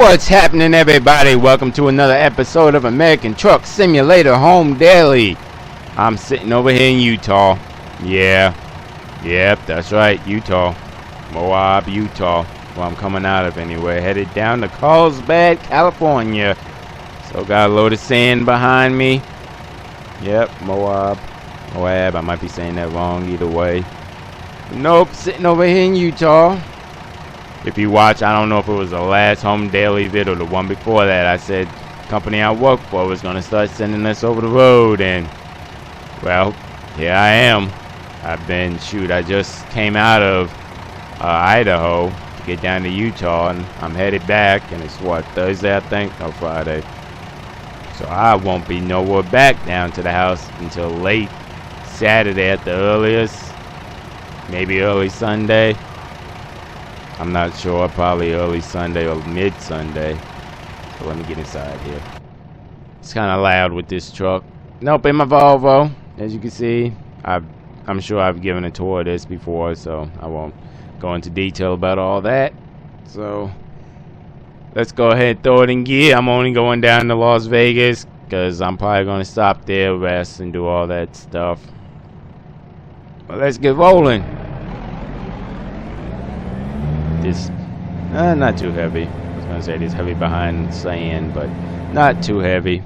What's happening, everybody? Welcome to another episode of American Truck Simulator Home Daily. I'm sitting over here in Utah. Yep, that's right, Utah. Moab, Utah. Well, I'm coming out of anyway. Headed down to Carlsbad, California. So got a load of sand behind me. Yep, Moab. I might be saying that wrong either way. Nope, sitting over here in Utah. If you watch, I don't know if it was the last Home Daily vid or the one before that, I said company I work for was going to start sending us over the road, and well, here I am. I just came out of Idaho to get down to Utah, and I'm headed back, and it's what, Thursday I think? No, Friday. So I won't be nowhere back down to the house until late Saturday at the earliest, maybe early Sunday. I'm not sure, probably early Sunday or mid-Sunday. So let me get inside here. It's kind of loud with this truck. Nope, in my Volvo. As you can see, I'm sure I've given a tour of this before, so I won't go into detail about all that. So let's go ahead and throw it in gear. I'm only going down to Las Vegas because I'm probably going to stop there, rest, and do all that stuff. But let's get rolling. This not too heavy. I was gonna say this heavy behind sand, but not too heavy.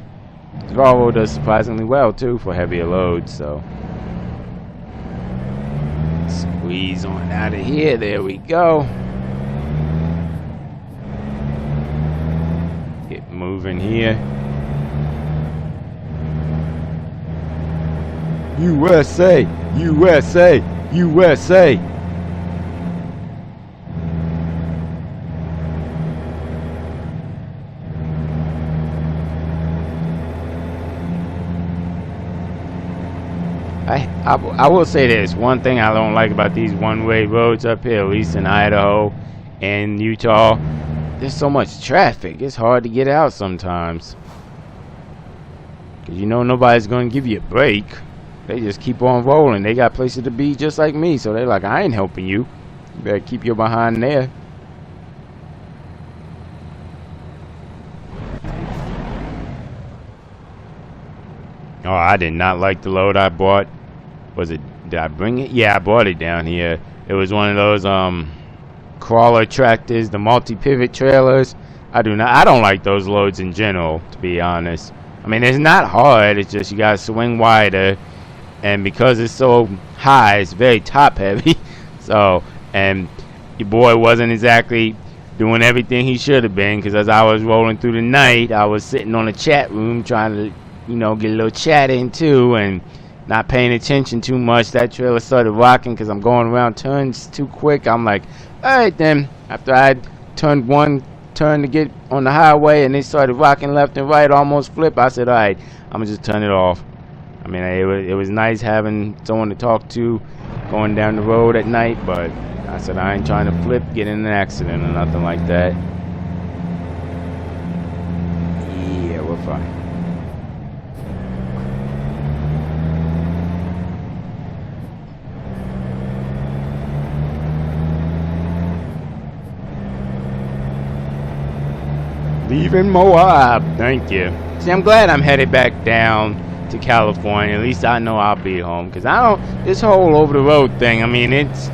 The Volvo does surprisingly well too for heavier loads, so squeeze on out of here. There we go. Get moving here. USA, USA, USA. I will say this, one thing I don't like about these one-way roads up here, at least in Idaho and Utah, there's so much traffic. It's hard to get out sometimes. Because you know nobody's going to give you a break. They just keep on rolling. They got places to be just like me, so they're like, I ain't helping you. You better keep your behind there. Oh, I did not like the load I bought. Did I bring it? Yeah, I brought it down here. It was one of those crawler tractors, the multi-pivot trailers. I don't like those loads in general, to be honest. I mean, it's not hard, it's just you gotta swing wider, and because it's so high, it's very top heavy. So, and your boy wasn't exactly doing everything he should have been, because as I was rolling through the night, I was sitting on a chat room trying to, you know, get a little chat in too, and not paying attention too much. That trailer started rocking because I'm going around turns too quick. I'm like, alright then. After I turned one turn to get on the highway and it started rocking left and right, almost flip, I said, alright, I'm gonna just turn it off. I mean, it was nice having someone to talk to going down the road at night, but I said I ain't trying to flip, get in an accident or nothing like that. Yeah, we're fine. Leaving Moab, thank you. See, I'm glad I'm headed back down to California. At least I know I'll be home, because this whole over the road thing, I mean, it's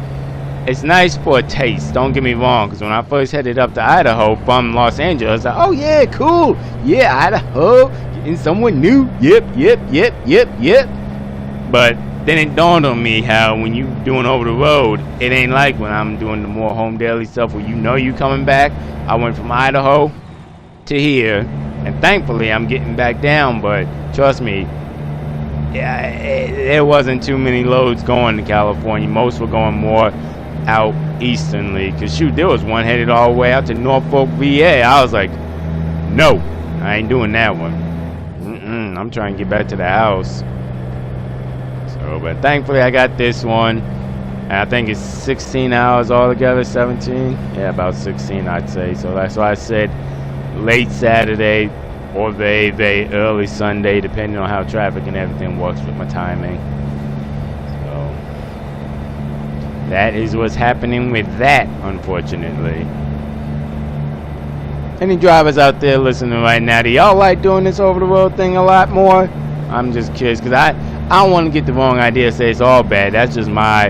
nice for a taste, don't get me wrong, because when I first headed up to Idaho from Los Angeles, I was like, oh yeah, cool, yeah, Idaho, getting somewhere new, yep. But then it dawned on me how when you doing over the road, it ain't like when I'm doing the more home daily stuff where you know you coming back. I went from Idaho to here, and thankfully I'm getting back down, but trust me, yeah, there wasn't too many loads going to California. Most were going more out easternly, because shoot, there was one headed all the way out to Norfolk, VA. I was like, no, I ain't doing that one. I'm trying to get back to the house. So, but thankfully I got this one, and I think it's 16 hours altogether, 17, yeah, about 16 I'd say. So that's why I said late Saturday or very early Sunday, depending on how traffic and everything works with my timing. So that is what's happening with that, unfortunately. Any drivers out there listening right now, do y'all like doing this over-the-road thing a lot more? I'm just curious, because I don't want to get the wrong idea, say it's all bad. That's just my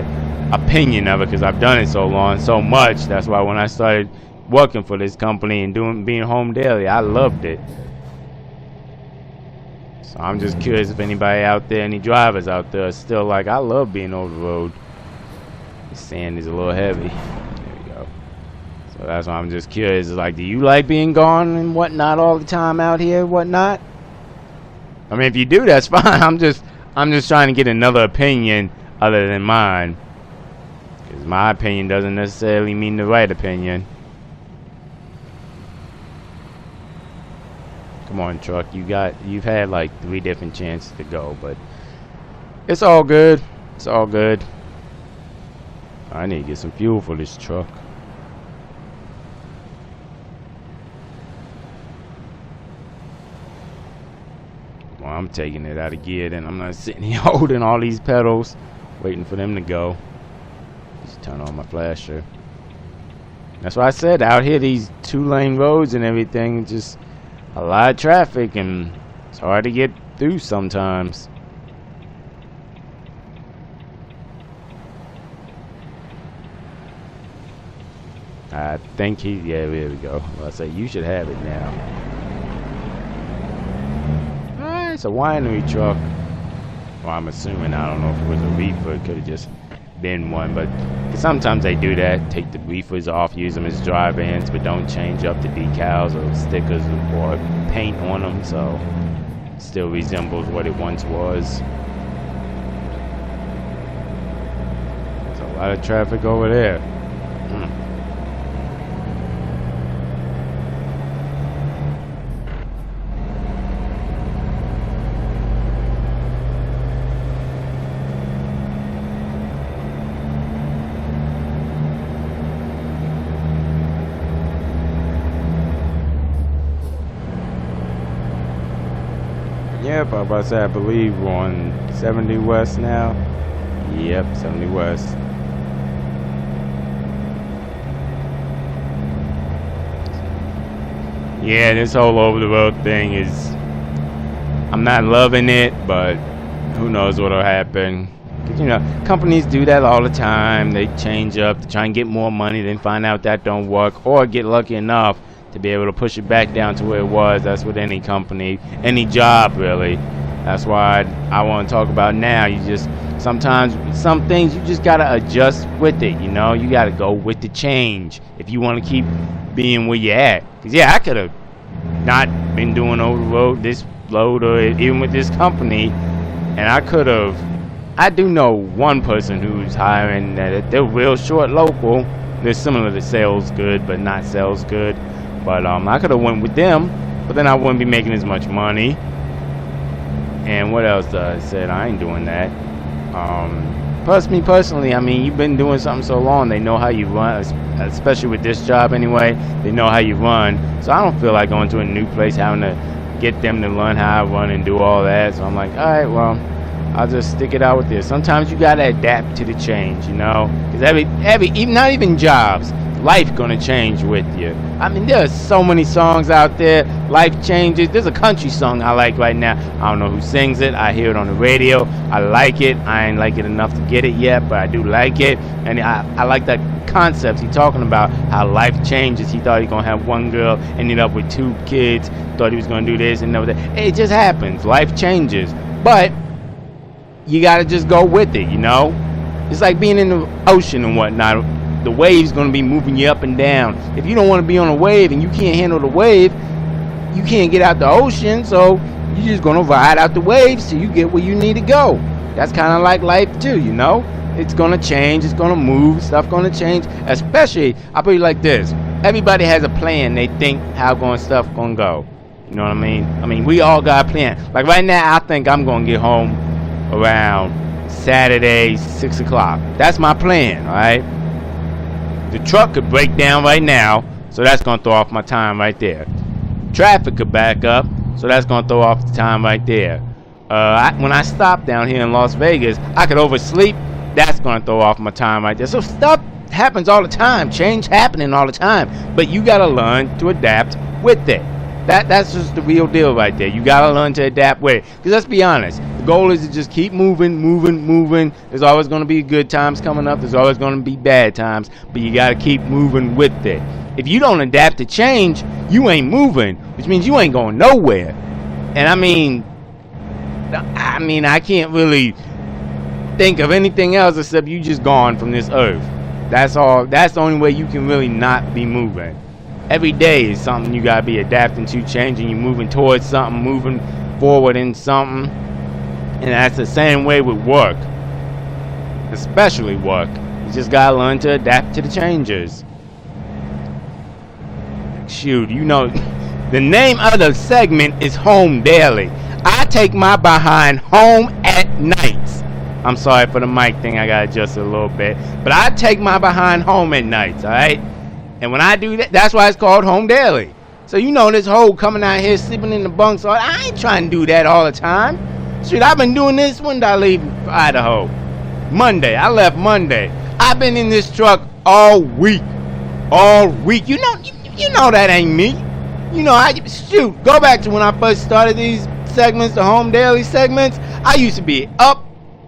opinion of it, because I've done it so long, so much. That's why when I started working for this company and being home daily, I loved it. So I'm just curious if anybody out there, any drivers out there, are still like, I love being over the road. The sand is a little heavy. There we go. So that's why I'm just curious. It's like, do you like being gone and whatnot all the time out here, whatnot? I mean, if you do, that's fine. I'm just trying to get another opinion other than mine, because my opinion doesn't necessarily mean the right opinion. Come on, truck. You've had like 3 different chances to go, but it's all good. It's all good. I need to get some fuel for this truck. Well, I'm taking it out of gear, then I'm not sitting here holding all these pedals, waiting for them to go. Just turn on my flasher. That's why I said out here, these 2-lane roads and everything, just a lot of traffic, and it's hard to get through sometimes. I think yeah, there we go. Well, I say you should have it now. Alright, it's a winery truck. Well, I'm assuming, I don't know if it was a reefer, it could have just been one, but sometimes they do that, take the reefers off, use them as drive-ins, but don't change up the decals or stickers or paint on them, so it still resembles what it once was. There's a lot of traffic over there. Yep, I about to say, I believe we're on 70 West now. Yep, 70 West. Yeah, this whole over-the-road thing is, I'm not loving it, but who knows what'll happen. Because, you know, companies do that all the time. They change up to try and get more money, then find out that don't work, or get lucky enough to be able to push it back down to where it was. That's with any company, any job, really. That's why I want to talk about now. You just, sometimes, some things you just got to adjust with it, you know? You got to go with the change if you want to keep being where you're at. Because, yeah, I could have not been doing over the road this load, or even with this company, and I do know one person who's hiring that they're real short local. They're similar to Sales Good, but not Sales Good. But I could have went with them, but then I wouldn't be making as much money. And what else I said? I ain't doing that. Plus, me personally, I mean, you've been doing something so long, they know how you run, especially with this job anyway. They know how you run. So I don't feel like going to a new place, having to get them to learn how I run and do all that. So I'm like, all right, well, I'll just stick it out with this. Sometimes you gotta adapt to the change, you know, because even not even jobs, life gonna change with you. I mean, there's so many songs out there, life changes. There's a country song I like right now. I don't know who sings it. I hear it on the radio. I like it. I ain't like it enough to get it yet, but I do like it. And I like that concept. He's talking about how life changes. He thought he was gonna have one girl, ended up with 2 kids, thought he was gonna do this and that. It just happens. Life changes. But you gotta just go with it, you know? It's like being in the ocean and whatnot. The wave's gonna be moving you up and down. If you don't want to be on a wave and you can't handle the wave, you can't get out the ocean, so you're just gonna ride out the waves till you get where you need to go. That's kind of like life too, you know? It's gonna change, it's gonna move, stuff gonna change. Especially, I'll put it like this. Everybody has a plan. They think how stuff gonna go. You know what I mean? I mean, we all got a plan. Like right now, I think I'm gonna get home around Saturday, 6 o'clock. That's my plan, alright? The truck could break down right now, so that's going to throw off my time right there. Traffic could back up, so that's going to throw off the time right there. When I stop down here in Las Vegas, I could oversleep. That's going to throw off my time right there. So stuff happens all the time. Change happening all the time. But you got to learn to adapt with it. That's just the real deal right there. You gotta learn to adapt with it. Because let's be honest, the goal is to just keep moving. There's always gonna be good times coming up. There's always gonna be bad times, but you gotta keep moving with it. If you don't adapt to change, you ain't moving, which means you ain't going nowhere. And I mean, I can't really think of anything else except you just gone from this earth. That's all. That's the only way you can really not be moving. Every day is something you gotta be adapting to, changing. You moving towards something, moving forward in something, and that's the same way with work, especially work. You just gotta learn to adapt to the changes. Shoot, you know, the name of the segment is Home Daily. I take my behind home at nights. I'm sorry for the mic thing, I gotta adjust it a little bit, but I take my behind home at nights, all right? And when I do that, that's why it's called Home Daily. So you know this whole coming out here, sleeping in the bunks, I ain't trying to do that all the time. Shoot, I've been doing this. When did I leave Idaho? Monday. I left Monday. I've been in this truck all week. All week. You know that ain't me. You know, go back to when I first started these segments, the Home Daily segments. I used to be up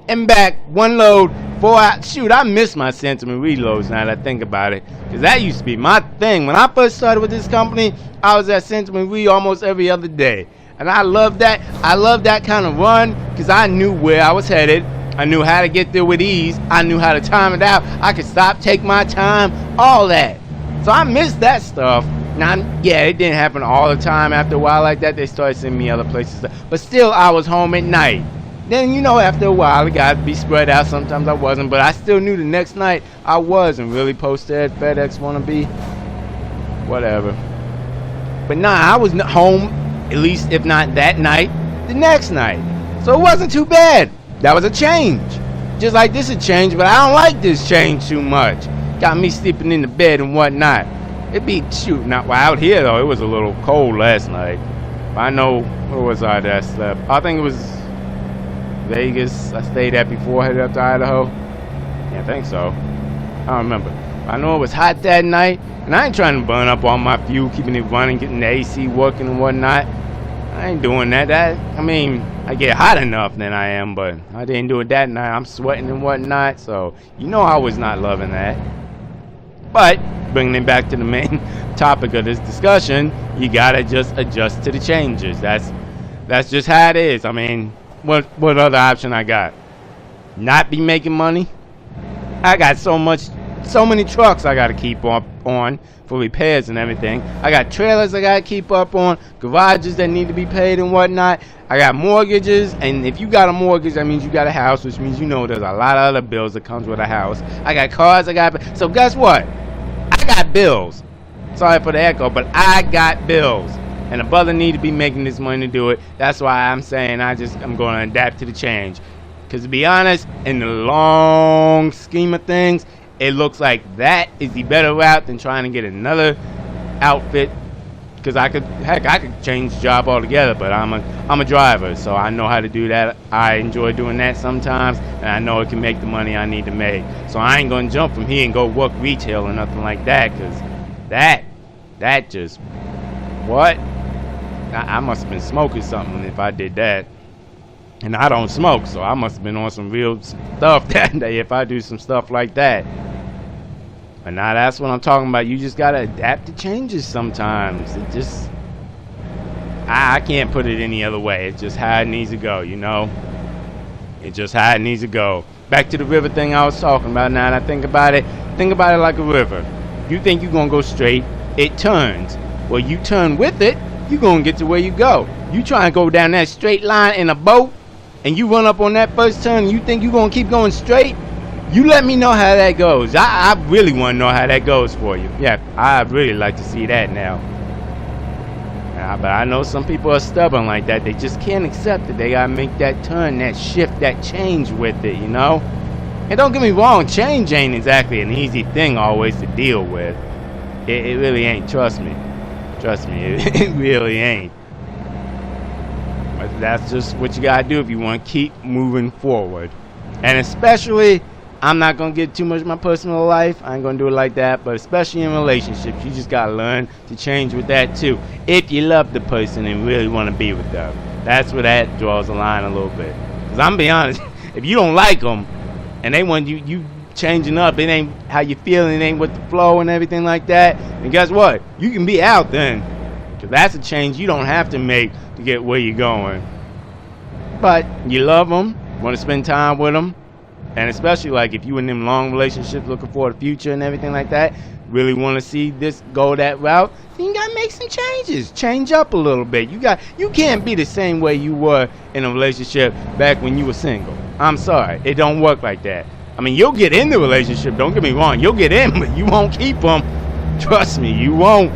and back, one load, 4 hours. Shoot, I miss my sentiment reloads now that I think about it, because that used to be my thing. When I first started with this company, I was at sentiment re almost every other day, and I love that. I love that kind of run because I knew where I was headed. I knew how to get there with ease. I knew how to time it out. I could stop, take my time, all that. So I miss that stuff. Now, yeah, it didn't happen all the time. After a while like that, they started sending me other places, but still, I was home at night. Then, you know, after a while, it got to be spread out. Sometimes I wasn't, but I still knew the next night I was, and really posted FedEx wannabe, whatever. But nah, I was home, at least if not that night, the next night. So it wasn't too bad. That was a change. Just like this a change, but I don't like this change too much. Got me sleeping in the bed and whatnot. It'd be, shoot, not well, out here though, it was a little cold last night. I know, where was I that I slept? I think it was Vegas. I stayed at before I headed up to Idaho. Yeah, I think so. I don't remember. I know it was hot that night, and I ain't trying to burn up all my fuel, keeping it running, getting the AC working and whatnot. I ain't doing that. I mean, I get hot enough than I am, but I didn't do it that night. I'm sweating and whatnot, so you know I was not loving that. But bringing it back to the main topic of this discussion, you gotta just adjust to the changes. That's just how it is. I mean, what other option I got? Not be making money? I got so many trucks I gotta keep up on for repairs and everything. I got trailers I gotta keep up on, garages that need to be paid and whatnot. I got mortgages, and if you got a mortgage, that means you got a house, which means you know there's a lot of other bills that comes with a house. I got cars I got. So guess what? I got bills. Sorry for the echo, but I got bills. And a brother need to be making this money to do it. That's why I'm saying I'm going to adapt to the change. Because to be honest, in the long scheme of things, it looks like that is the better route than trying to get another outfit. Because I could change the job altogether, but I'm a driver, so I know how to do that. I enjoy doing that sometimes, and I know it can make the money I need to make. So I ain't gonna jump from here and go work retail or nothing like that, because that just, what? I must have been smoking something if I did that. And I don't smoke, so I must have been on some real stuff that day if I do some stuff like that. But now that's what I'm talking about. You just gotta adapt to changes sometimes. It just, I can't put it any other way. It's just how it needs to go, you know? It's just how it needs to go. Back to the river thing I was talking about. Now that I think about it like a river. You think you're gonna go straight, it turns. Well, you turn with it, you're gonna get to where you go. You try and go down that straight line in a boat, and you run up on that first turn, and you think you're gonna keep going straight, you let me know how that goes. I really want to know how that goes for you. Yeah, I'd really like to see that now. But I know some people are stubborn like that. They just can't accept it. They gotta make that turn, that shift, that change with it, you know? And don't get me wrong, change ain't exactly an easy thing always to deal with. It really ain't, trust me. Trust me, it really ain't. But that's just what you gotta do if you want to keep moving forward. And especially, I'm not gonna get too much of my personal life. I ain't gonna do it like that. But especially in relationships, you just gotta learn to change with that too. If you love the person and really want to be with them, that's where that draws the line a little bit. Cause I'm be honest, if you don't like them and they want you changing up, it ain't how you feeling, it ain't with the flow and everything like that. And guess what? You can be out then. Cause that's a change you don't have to make to get where you're going. But you love them, want to spend time with them. And especially like if you in them long relationships looking for the future and everything like that, really want to see this go that route, then you gotta make some changes. Change up a little bit. You can't be the same way you were in a relationship back when you were single. I'm sorry, it don't work like that. I mean, you'll get in the relationship, don't get me wrong, you'll get in, but you won't keep them. Trust me, you won't.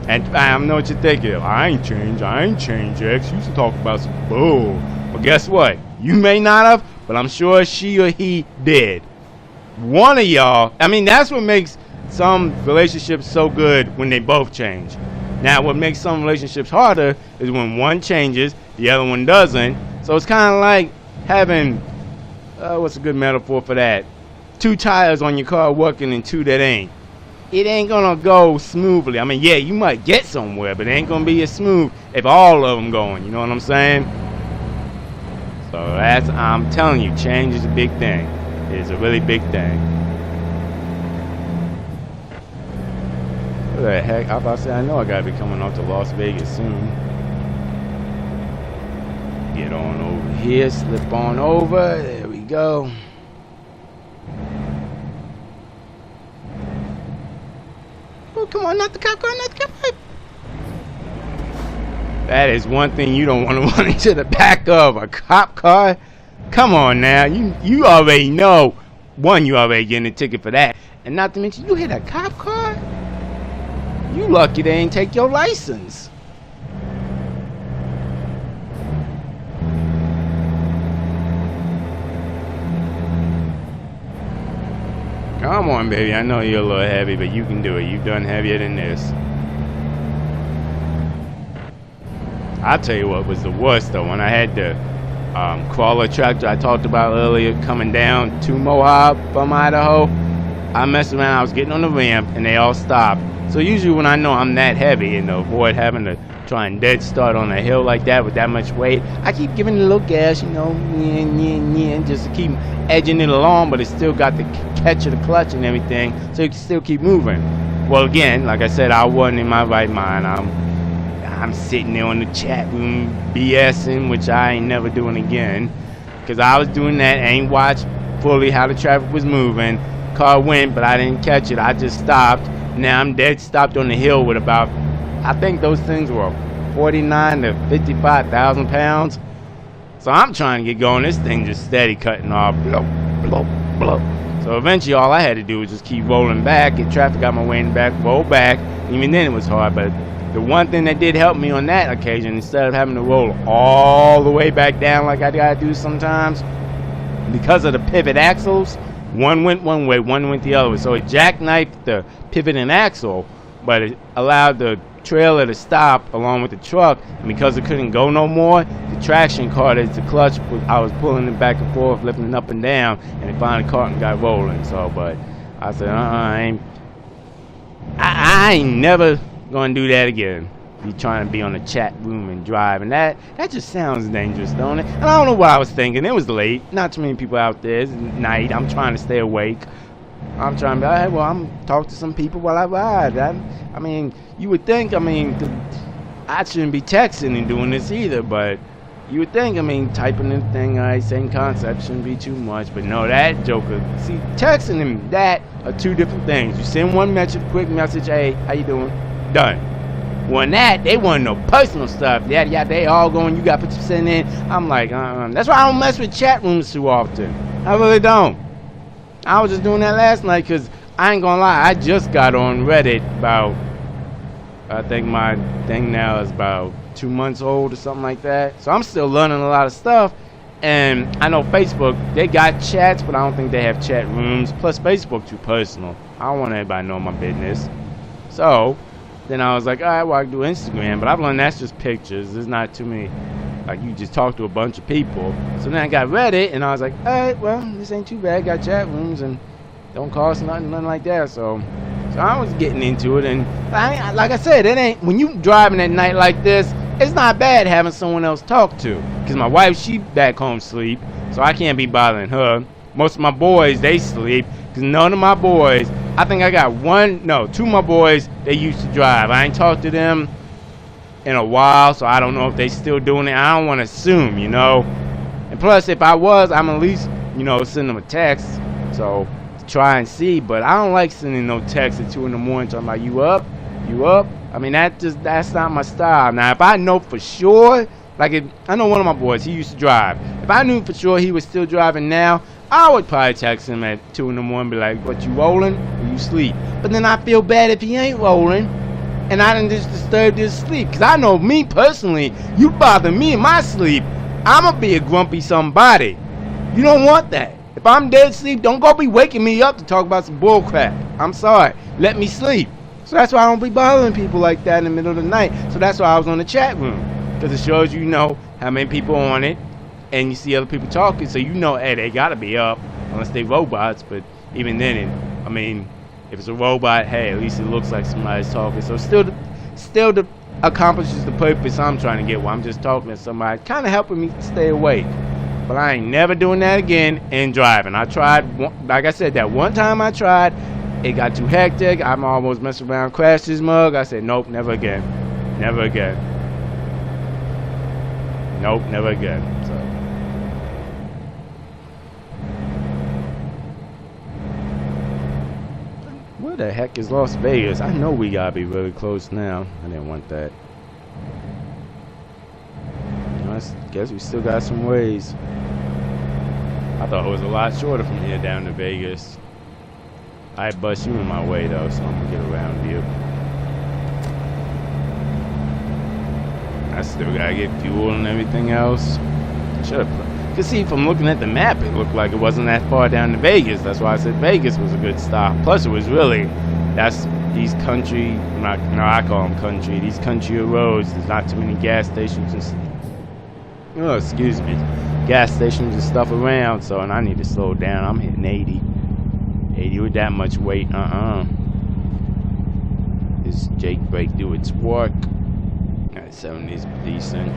And I know what you're thinking. I ain't changed, X. You used to talk about some bull. Well, guess what? You may not have, but I'm sure she or he did. One of y'all, I mean, that's what makes some relationships so good when they both change. Now, what makes some relationships harder is when one changes, the other one doesn't. So it's kind of like having, what's a good metaphor for that? 2 tires on your car working and 2 that ain't. It ain't gonna go smoothly. I mean, yeah, you might get somewhere, but it ain't gonna be as smooth if all of them going. You know what I'm saying? So I'm telling you, change is a big thing. It's a really big thing. What the heck? I about to say, I know I gotta be coming off to Las Vegas soon. Get on over here, slip on over. There we go. Oh, come on, not the cop car, not the cop car. That is one thing you don't want to run into the back of, a cop car. Come on now, you already know. One, you already getting a ticket for that. And not to mention, you hit a cop car? You lucky they ain't take your license. Come on, baby. I know you're a little heavy, but you can do it. You've done heavier than this. I'll tell you what was the worst, though. When I had the crawler tractor I talked about earlier coming down to Moab from Idaho, I messed around. I was getting on the ramp, and they all stopped. So usually when I know I'm that heavy and to avoid having to try and dead start on a hill like that with that much weight, I keep giving it a little gas, you know, just to keep edging it along, but it still got the catch of the clutch and everything, so you can still keep moving. Well, again, like I said, I wasn't in my right mind. I'm sitting there on the chat room BSing, which I ain't never doing again, because I was doing that, ain't watched fully how the traffic was moving. Car went, but I didn't catch it. I just stopped. Now I'm dead stopped on the hill with about, I think those things were 49 to 55,000 pounds. So I'm trying to get going. This thing just steady cutting off. Blow, blow, blow. So eventually all I had to do was just keep rolling back, get traffic out my way in the back, roll back. Even then it was hard, but the one thing that did help me on that occasion, instead of having to roll all the way back down like I gotta do sometimes, because of the pivot axles, one went one way, one went the other way. So it jackknifed the pivot and axle, but it allowed the trailer to stop along with the truck. And because it couldn't go no more, the traction caught it. The clutch, I was pulling it back and forth, lifting it up and down, and it finally caught and got rolling. So, but I said, I ain't never gonna do that again. Be trying to be on the chat room and drive, and that just sounds dangerous, don't it? And I don't know what I was thinking. It was late, not too many people out there. It's night. I'm trying to stay awake. I'm trying to be, hey, well, I'm talk to some people while I ride. I mean, you would think, I mean, I shouldn't be texting and doing this either, but you would think, I mean, typing in the thing, all right, same concept, shouldn't be too much. But no, that joker, see, texting and that are two different things. You send one message, quick message, hey, how you doing? Done. When that, they want no personal stuff. Yeah, they all going, you got to put your send in. I'm like, that's why I don't mess with chat rooms too often. I really don't. I was just doing that last night because I ain't gonna lie, I just got on Reddit about, I think my thing now is about 2 months old or something like that. So I'm still learning a lot of stuff. And I know Facebook, they got chats, but I don't think they have chat rooms. Plus Facebook too personal. I don't want everybody to know my business. So then I was like, all right, well, I can do Instagram, but I've learned that's just pictures. There's not too many Like, you just talk to a bunch of people. So then I got Reddit, and I was like, all right, well, this ain't too bad. Got chat rooms, and don't cost nothing like that. So I was getting into it, and like I said, it ain't, when you driving at night like this, it's not bad having someone else talk to. Because my wife, she back home sleep, so I can't be bothering her. Most of my boys, they sleep, because none of my boys, I think I got two of my boys, they used to drive. I ain't talked to them in a while, so I don't know if they still doing it. I don't want to assume, you know. And plus, if I was, I'm at least, you know, send them a text, so to try and see. But I don't like sending no text at 2 in the morning talking about, you up? I mean, that's not my style. Now, if I know for sure, like, if I know one of my boys, he used to drive. If I knew for sure he was still driving now, I would probably text him at 2 in the morning, be like, what, you rolling or you sleep? But then I feel bad if he ain't rolling, and I done just disturbed his sleep. Because I know me personally, you bother me in my sleep, I'm going to be a grumpy somebody. You don't want that. If I'm dead asleep, don't go be waking me up to talk about some bull crap. I'm sorry. Let me sleep. So that's why I don't be bothering people like that in the middle of the night. So that's why I was on the chat room. Because it shows you know how many people are on it. And you see other people talking. So you know, hey, they got to be up. Unless they robots. But even then, I mean, if it's a robot, hey, at least it looks like somebody's talking. So still accomplishes the purpose I'm trying to get while I'm just talking to somebody. Kind of helping me stay awake. But I ain't never doing that again in driving. I tried, like I said, that one time I tried. It got too hectic. I'm almost messing around, crashed his mug. I said, nope, never again. Never again. Nope, never again. So. Where the heck is Las Vegas? I know we gotta be really close now. I didn't want that. I guess we still got some ways. I thought it was a lot shorter from here down to Vegas. I bust you in my way though, so I'm gonna get around you. I still gotta get fuel and everything else. Should've, cause see, from looking at the map, it looked like it wasn't that far down to Vegas. That's why I said Vegas was a good stop. Plus, it was really, that's these country, I call them country. These country roads. There's not too many gas stations and excuse me, gas stations and stuff around. So, and I need to slow down. I'm hitting 80. 80 with that much weight, This Jake brake do its work. 70 is decent.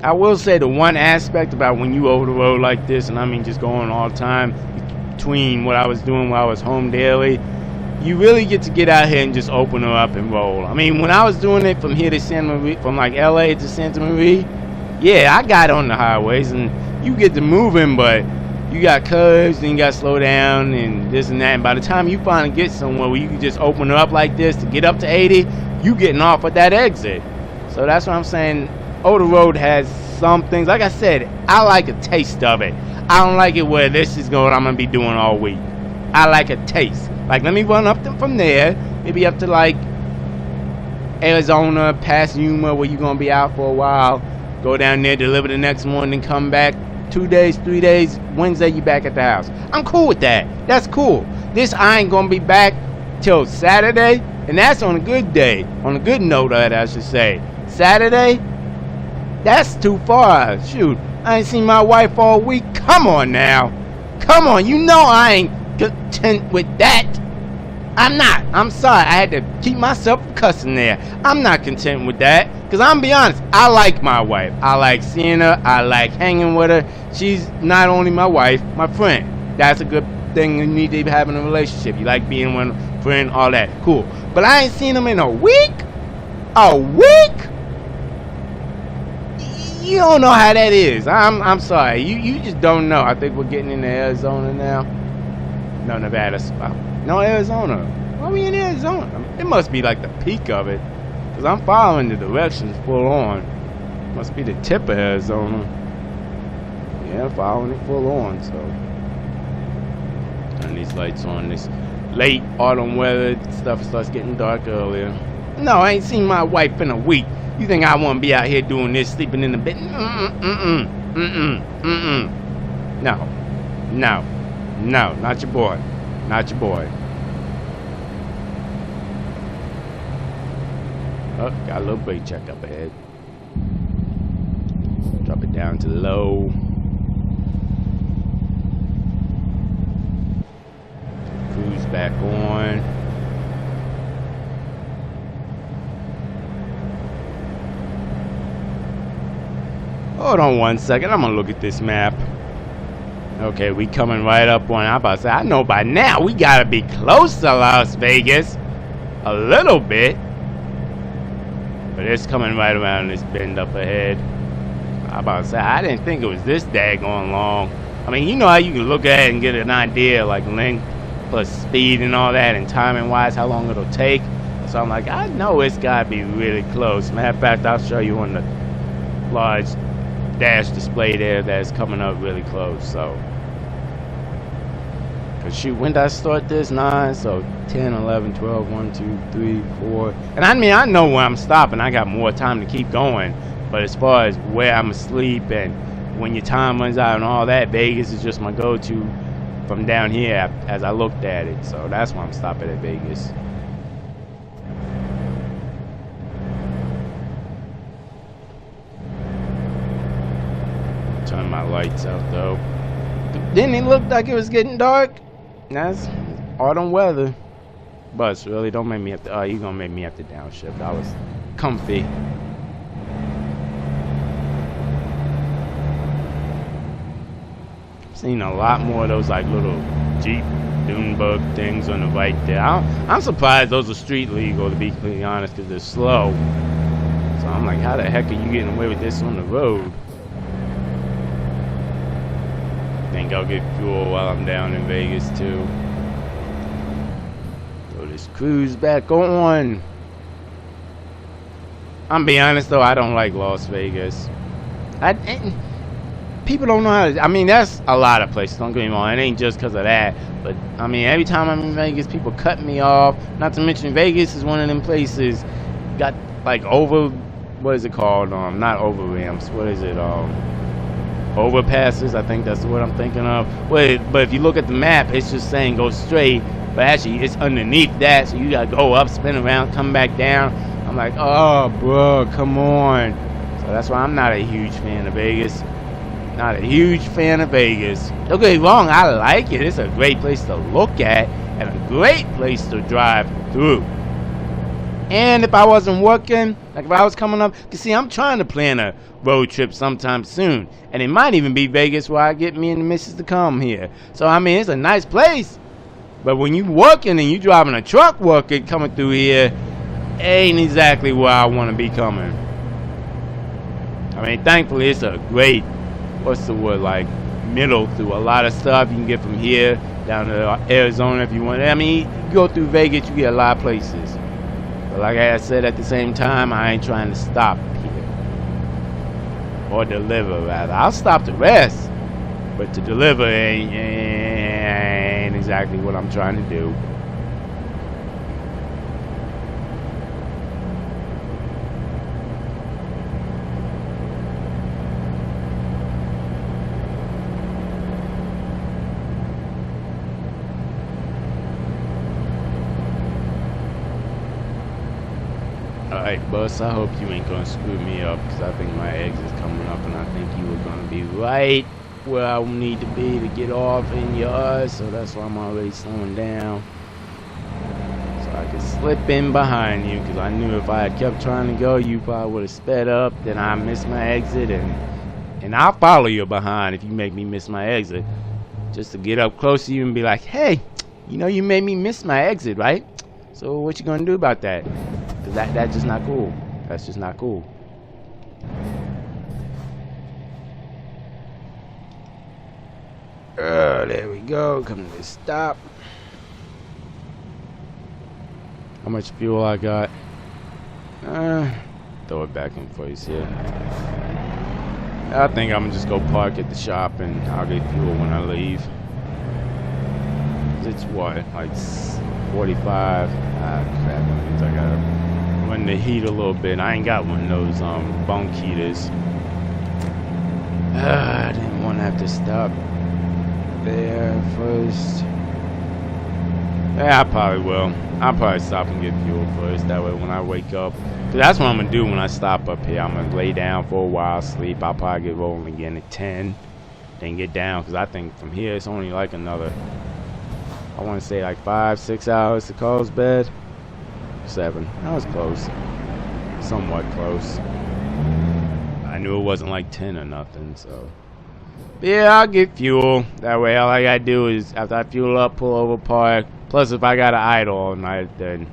I will say the one aspect about when you over the road like this, and I mean just going all the time, between what I was doing while I was home daily, you really get to get out here and just open her up and roll. I mean, when I was doing it from here to Santa Maria, from like LA to Santa Maria, yeah, I got on the highways and you get to moving, but you got curves, then you got to slow down and this and that. And by the time you finally get somewhere where you can just open it up like this to get up to 80, you getting off at that exit. So that's what I'm saying. Over the road has some things. Like I said, I like a taste of it. I don't like it where this is what I'm going to be doing all week. I like a taste. Like, let me run up from there, maybe up to like Arizona, past Yuma, where you're going to be out for a while. Go down there, deliver the next morning, come back. 2 days, 3 days, Wednesday you back at the house. I'm cool with that. That's cool. This I ain't gonna be back till Saturday, and that's on a good day. On a good note, I should say. Saturday, that's too far. Shoot, I ain't seen my wife all week. Come on now. Come on, you know I ain't content with that. I'm not. I'm sorry. I had to keep myself from cussing there. I'm not content with that. Because I'm be honest, I like my wife. I like seeing her. I like hanging with her. She's not only my wife, my friend. That's a good thing you need to have in a relationship. You like being one friend, all that. Cool. But I ain't seen them in a week? A week? You don't know how that is. I'm sorry. You just don't know. I think we're getting into Arizona now. No, Nevada. No, Arizona. Why are we in Arizona? It must be like the peak of it. Because I'm following the directions full on. Must be the tip of Arizona. Yeah, I'm following it full on, so. Turn these lights on. This late autumn weather stuff starts getting dark earlier. No, I ain't seen my wife in a week. You think I want to be out here doing this, sleeping in the bed? No. No. No, not your boy. Not your boy. Oh, got a little brake check up ahead. Drop it down to low. Cruise back on. Hold on 1 second. I'm gonna look at this map. Okay, we coming right up on. I'm about to say, I know by now we gotta be close to Las Vegas. A little bit. But it's coming right around this bend up ahead. I'm about to say, I didn't think it was this daggone long. I mean, you know how you can look at it and get an idea, like length plus speed and all that, and timing wise, how long it'll take. So I'm like, I know it's gotta be really close. Matter of fact, I'll show you on the large dash display there that's coming up really close. So, cause shoot, when did I start this? 9, so 10, 11, 12, 1, 2, 3, 4. And I mean, I know where I'm stopping. I got more time to keep going. But as far as where I'm asleep and when your time runs out and all that, Vegas is just my go-to from down here as I looked at it. So that's why I'm stopping at Vegas. Turn my lights out though. Didn't it look like it was getting dark? That's autumn weather. Bus, really don't make me have to. Oh, you gonna make me have to downshift. I was comfy. Seen a lot more of those like little Jeep Dunebug things on the right there. I'm surprised those are street legal, to be completely honest, because they're slow. So I'm like, how the heck are you getting away with this on the road? Think I'll get fuel while I'm down in Vegas too. Throw this cruise back on. I'm being honest though, I don't like Las Vegas. People don't know how to, I mean, that's a lot of places, don't get me wrong, it ain't just because of that, but I mean, every time I'm in Vegas, people cut me off. Not to mention, Vegas is one of them places, got like what is it called, not over ramps, what is it, overpasses, I think that's what I'm thinking of. But if you look at the map, it's just saying go straight, but actually it's underneath that, so you gotta go up, spin around, come back down. I'm like, oh bro, come on. So that's why I'm not a huge fan of Vegas. Not a huge fan of Vegas. Don't get me wrong, I like it. It's a great place to look at and a great place to drive through. And if I wasn't working, like if I was coming up, you see, I'm trying to plan a road trip sometime soon. And it might even be Vegas where I get me and the missus to come here. So, I mean, it's a nice place. But when you working and you driving a truck working, coming through here, ain't exactly where I want to be coming. I mean, thankfully, it's a great, what's the word, like middle through a lot of stuff. You can get from here down to Arizona if you want. I mean, you go through Vegas, you get a lot of places. But like I said, at the same time, I ain't trying to stop here. Or deliver, rather. I'll stop to rest. But to deliver ain't exactly what I'm trying to do. Alright, bus, I hope you ain't gonna screw me up, because I think my exit's coming up, and I think you were gonna be right where I need to be to get off in yours, so that's why I'm already slowing down. So I could slip in behind you, because I knew if I had kept trying to go, you probably would have sped up, then I missed my exit, and I'll follow you behind if you make me miss my exit. Just to get up close to you and be like, hey, you know you made me miss my exit, right? So what you gonna do about that? Cause that's just not cool. That's just not cool. There we go. Come to this stop. How much fuel I got? Throw it back in place here. I think I'm gonna just go park at the shop and I'll get fuel when I leave. It's what, like 45? Ah, crap. That means I gotta run the heat a little bit. I ain't got one of those bunk heaters. I didn't want to have to stop there first. Yeah, I probably will. I'll probably stop and get fuel first. That way when I wake up. Cause that's what I'm going to do when I stop up here. I'm going to lay down for a while, sleep. I'll probably get rolling again at 10. Then get down. Because I think from here it's only like another, I want to say like 5-6 hours to Carl's bed. 7. That was close. Somewhat close. I knew it wasn't like 10 or nothing, so. But yeah, I'll get fuel. That way all I gotta do is, after I fuel up, pull over, park. Plus, if I gotta idle all night, then,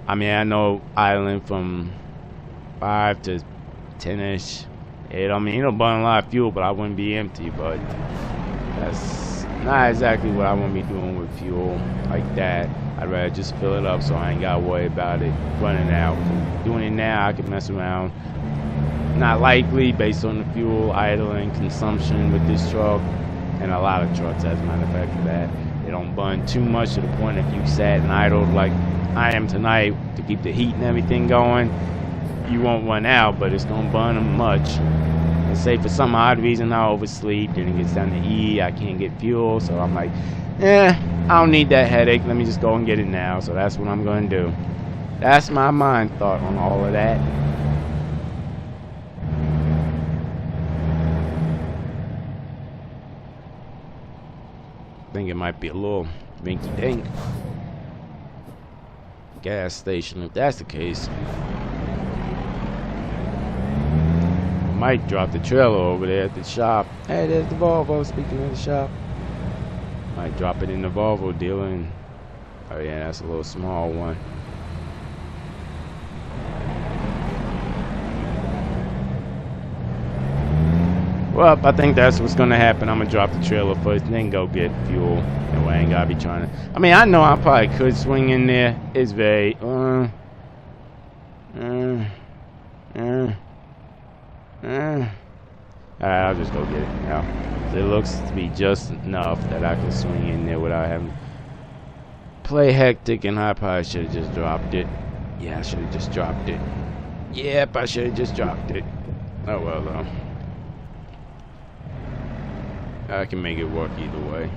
I mean, I know idling from 5 to 10-ish. It, I mean, it'll burn a lot of fuel, but I wouldn't be empty. But that's not exactly what I want to be doing with fuel like that. I'd rather just fill it up so I ain't gotta worry about it running out. Doing it now, I can mess around. Not likely, based on the fuel idling consumption with this truck, and a lot of trucks, as a matter of fact, for that. They don't burn too much to the point if you sat and idled like I am tonight to keep the heat and everything going, you won't run out, but it's gonna burn them much. And say for some odd reason I oversleep, then it gets down to E, I can't get fuel, so I'm like, I don't need that headache, let me just go and get it now. So that's what I'm gonna do. That's my mind thought on all of that. I think it might be a little rinky-dink gas station if that's the case. Might drop the trailer over there at the shop. Hey, there's the Volvo. Speaking of the shop, might drop it in the Volvo dealer. And, oh yeah, that's a little small one. Well, I think that's what's gonna happen. I'm gonna drop the trailer first, and then go get fuel. And I ain't gotta be trying to. I mean, I know I probably could swing in there. It's very. Alright, I'll just go get it now. It looks to be just enough that I can swing in there without having to play hectic, and I probably should have just dropped it. Yeah, I should have just dropped it. Yep, I should have just dropped it. Oh well, though. I can make it work either way.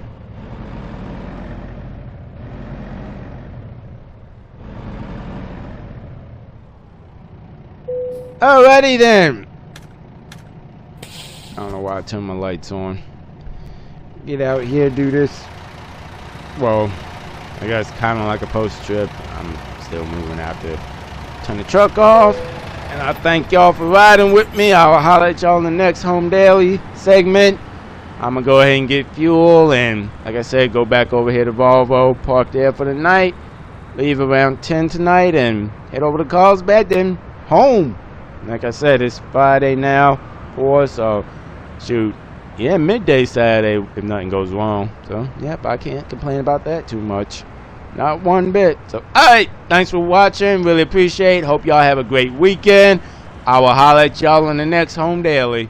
Alrighty then. I don't know why I turned my lights on. Get out here, do this. Well, I guess kind of like a post trip. I'm still moving after. Turn the truck off. And I thank y'all for riding with me. I'll holler at y'all in the next Home Daily segment. I'm going to go ahead and get fuel. And like I said, go back over here to Volvo. Park there for the night. Leave around 10 tonight. And head over to Carlsbad. Then home. Like I said, it's Friday now. 4, so shoot, yeah, midday Saturday if nothing goes wrong. So yep, I can't complain about that too much, not one bit. So alright, thanks for watching, really appreciate. Hope y'all have a great weekend. I will holler at y'all in the next Home Daily.